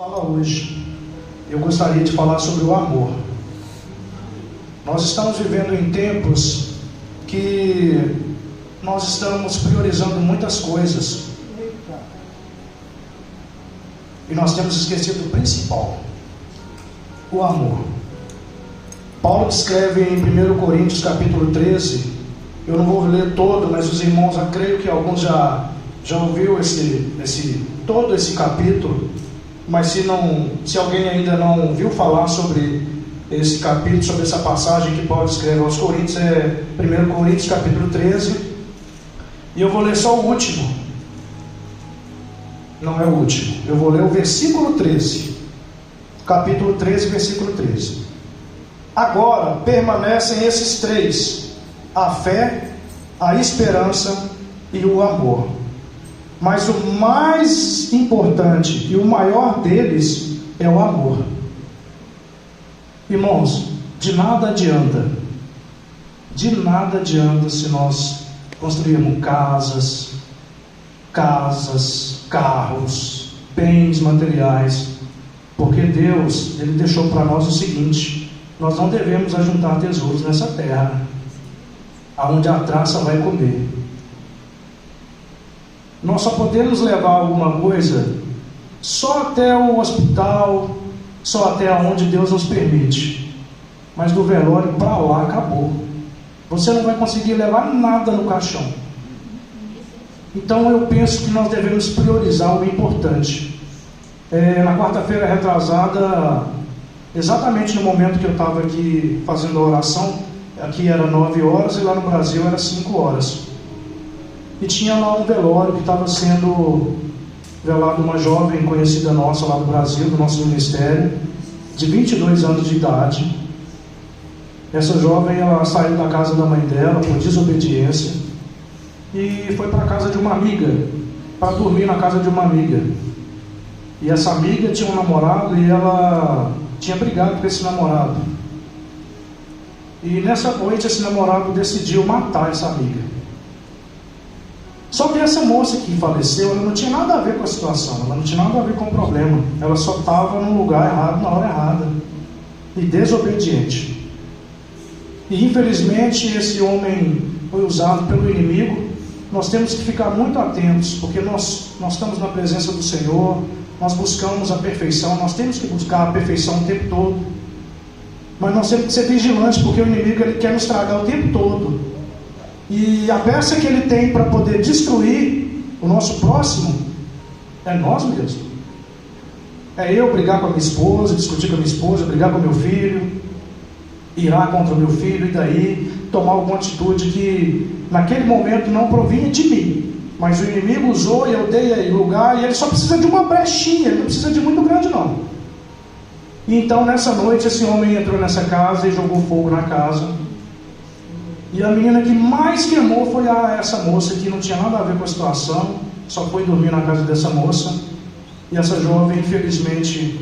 Fala hoje, eu gostaria de falar sobre o amor. Nós estamos vivendo em tempos que nós estamos priorizando muitas coisas e nós temos esquecido o principal, o amor. Paulo escreve em 1 Coríntios capítulo 13, eu não vou ler todo, mas os irmãos, eu creio que alguns já ouviu todo esse capítulo, mas se alguém ainda não ouviu falar sobre esse capítulo, sobre essa passagem que Paulo escreve aos Coríntios, é 1 Coríntios capítulo 13, e eu vou ler só o último, não é o último, eu vou ler o versículo 13, capítulo 13, versículo 13. Agora permanecem esses três: a fé, a esperança e o amor. Mas o mais importante e o maior deles é o amor. Irmãos, de nada adianta se nós construirmos casas, carros, bens materiais, porque Deus, Ele deixou para nós o seguinte: nós não devemos ajuntar tesouros nessa terra, aonde a traça vai comer. Nós só podemos levar alguma coisa só até o hospital, só até onde Deus nos permite. Mas do velório para lá acabou. Você não vai conseguir levar nada no caixão. Então eu penso que nós devemos priorizar o importante. Na quarta-feira retrasada, exatamente no momento que eu estava aqui fazendo a oração, aqui era 9 horas e lá no Brasil era 5 horas. E tinha lá um velório que estava sendo velado uma jovem conhecida nossa lá do Brasil, do nosso ministério, de 22 anos de idade. Essa jovem, ela saiu da casa da mãe dela por desobediência e foi para a casa de uma amiga, para dormir na casa de uma amiga. E essa amiga tinha um namorado e ela tinha brigado com esse namorado. E nessa noite esse namorado decidiu matar essa amiga. Só que essa moça que faleceu, ela não tinha nada a ver com a situação, ela não tinha nada a ver com o problema, ela só estava no lugar errado, na hora errada, e desobediente. E infelizmente esse homem foi usado pelo inimigo. Nós temos que ficar muito atentos, porque nós estamos na presença do Senhor, nós buscamos a perfeição, nós temos que buscar a perfeição o tempo todo, mas nós temos que ser vigilantes, porque o inimigo ele quer nos estragar o tempo todo. E a peça que ele tem para poder destruir o nosso próximo é nós mesmos. É eu brigar com a minha esposa, discutir com a minha esposa, brigar com o meu filho, irar contra o meu filho, e daí tomar alguma atitude que naquele momento não provinha de mim, mas o inimigo usou e eu dei aí lugar, e ele só precisa de uma brechinha, ele não precisa de muito grande não. E então nessa noite esse homem entrou nessa casa e jogou fogo na casa. E a menina que mais queimou foi essa moça que não tinha nada a ver com a situação, só foi dormir na casa dessa moça. E essa jovem, infelizmente,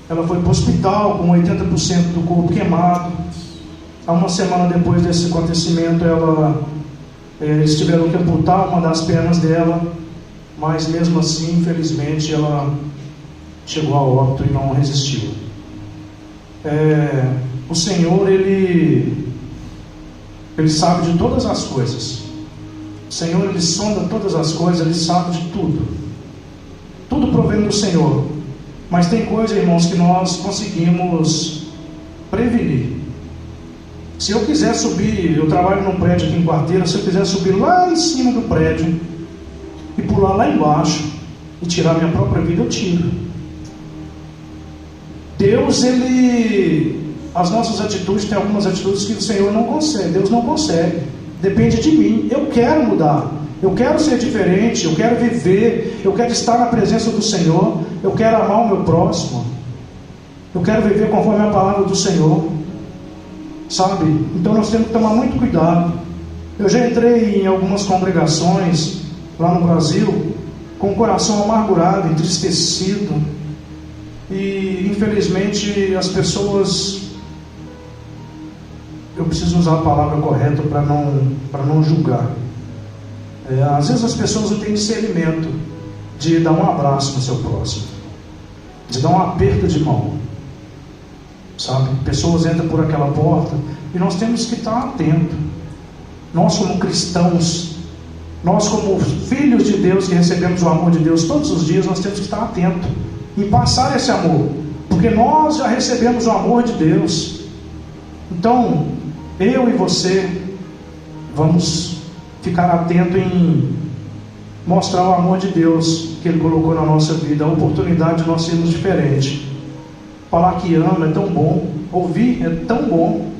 ela foi para o hospital com 80% do corpo queimado. Há uma semana depois desse acontecimento, eles tiveram que amputar uma das pernas dela, mas mesmo assim, infelizmente, ela chegou a óbito e não resistiu. O Senhor, Ele sabe de todas as coisas. O Senhor, Ele sonda todas as coisas, Ele sabe de tudo. Tudo provém do Senhor. Mas tem coisa, irmãos, que nós conseguimos prevenir. Se eu quiser subir, eu trabalho num prédio aqui em Quarteira, se eu quiser subir lá em cima do prédio e pular lá embaixo e tirar minha própria vida, eu tiro. Deus, as nossas atitudes, tem algumas atitudes que o Senhor não consegue, Deus não consegue, depende de mim. Eu quero mudar, eu quero ser diferente, eu quero viver, eu quero estar na presença do Senhor, eu quero amar o meu próximo, eu quero viver conforme a palavra do Senhor, sabe? Então nós temos que tomar muito cuidado. Eu já entrei em algumas congregações lá no Brasil com o coração amargurado, entristecido, e infelizmente as pessoas, eu preciso usar a palavra correta para não julgar. Às vezes as pessoas não têm discernimento de dar um abraço no seu próximo. de dar um aperto de mão, sabe? Pessoas entram por aquela porta e nós temos que estar atentos. Nós como cristãos, nós como filhos de Deus que recebemos o amor de Deus todos os dias, nós temos que estar atentos e passar esse amor, porque nós já recebemos o amor de Deus. Então, eu e você vamos ficar atento em mostrar o amor de Deus que Ele colocou na nossa vida, a oportunidade de nós sermos diferentes. Falar que ama é tão bom, ouvir é tão bom,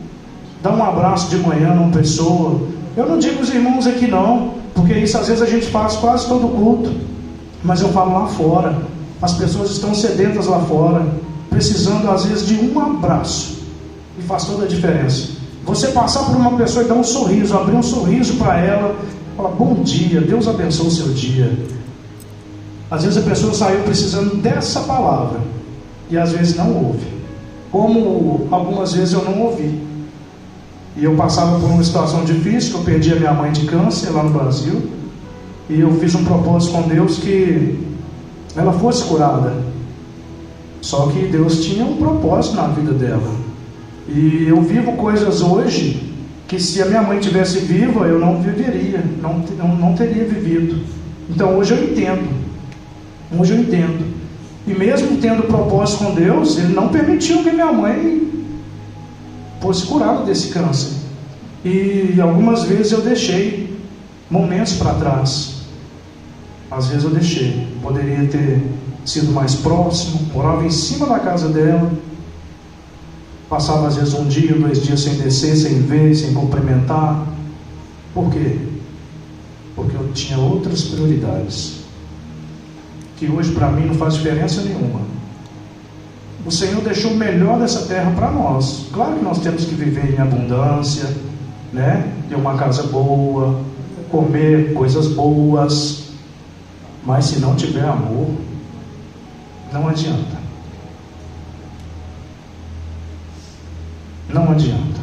dar um abraço de manhã numa pessoa. Eu não digo os irmãos aqui não, porque isso às vezes a gente faz quase todo culto, mas eu falo lá fora. As pessoas estão sedentas lá fora, precisando às vezes de um abraço, e faz toda a diferença. Você passar por uma pessoa e dar um sorriso, abrir um sorriso para ela, falar bom dia, Deus abençoe o seu dia. Às vezes a pessoa saiu precisando dessa palavra, e às vezes não ouve, como algumas vezes eu não ouvi. E eu passava por uma situação difícil, que eu perdi a minha mãe de câncer lá no Brasil, e eu fiz um propósito com Deus que ela fosse curada. Só que Deus tinha um propósito na vida dela, e eu vivo coisas hoje que se a minha mãe tivesse viva eu não viveria, não teria vivido. Então hoje eu entendo, e mesmo tendo propósito com Deus, Ele não permitiu que minha mãe fosse curada desse câncer. E algumas vezes eu deixei momentos para trás. Às vezes eu deixei. Poderia ter sido mais próximo, morava em cima da casa dela, passava às vezes um dia, 2 dias sem descer, sem ver, sem cumprimentar. Por quê? Porque eu tinha outras prioridades, que hoje para mim não faz diferença nenhuma. O Senhor deixou o melhor dessa terra para nós. Claro que nós temos que viver em abundância, né? Ter uma casa boa, comer coisas boas, mas se não tiver amor, não adianta. Não adianta.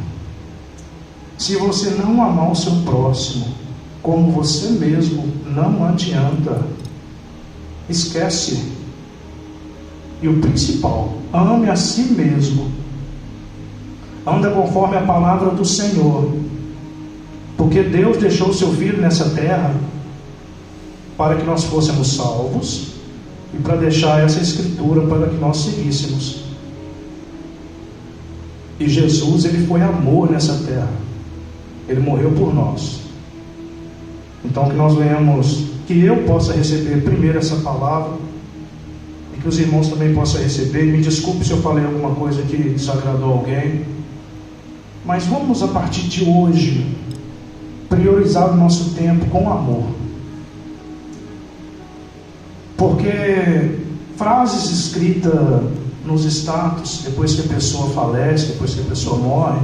Se você não amar o seu próximo como você mesmo, não adianta. Esquece. E o principal, ame a si mesmo. Anda conforme a palavra do Senhor, porque Deus deixou o seu Filho nessa terra para que nós fôssemos salvos e para deixar essa escritura para que nós seguíssemos. E Jesus, Ele foi amor nessa terra, Ele morreu por nós. Então que nós venhamos, que eu possa receber primeiro essa palavra, e que os irmãos também possam receber. Me desculpe se eu falei alguma coisa que desagradou alguém, mas vamos a partir de hoje priorizar o nosso tempo com amor, porque frases escritas nos status, depois que a pessoa falece, depois que a pessoa morre,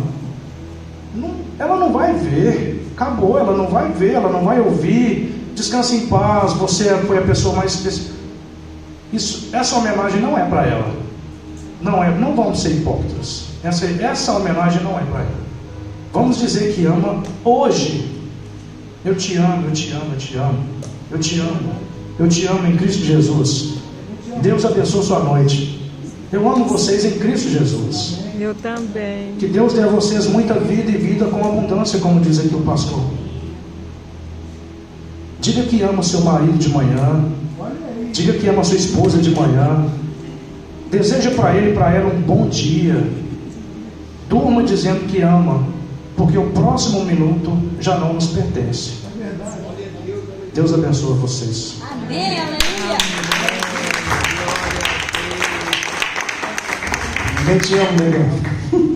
ela não vai ver, acabou, ela não vai ver, ela não vai ouvir. Descanse em paz, você foi a pessoa mais especial. Essa homenagem não é para ela. Não vamos ser hipócritas. Essa homenagem não é para ela. Vamos dizer que ama hoje. Eu te amo, eu te amo, eu te amo. Eu te amo. Eu te amo em Cristo Jesus. Deus abençoe sua noite. Eu amo vocês em Cristo Jesus. Eu também. Que Deus dê a vocês muita vida e vida com abundância, como diz aqui o pastor. Diga que ama seu marido de manhã. Diga que ama sua esposa de manhã. Deseja para ele e para ela um bom dia. Durma dizendo que ama, porque o próximo minuto já não nos pertence. Deus abençoe vocês. Amém, aleluia. Ninguém te ama, né?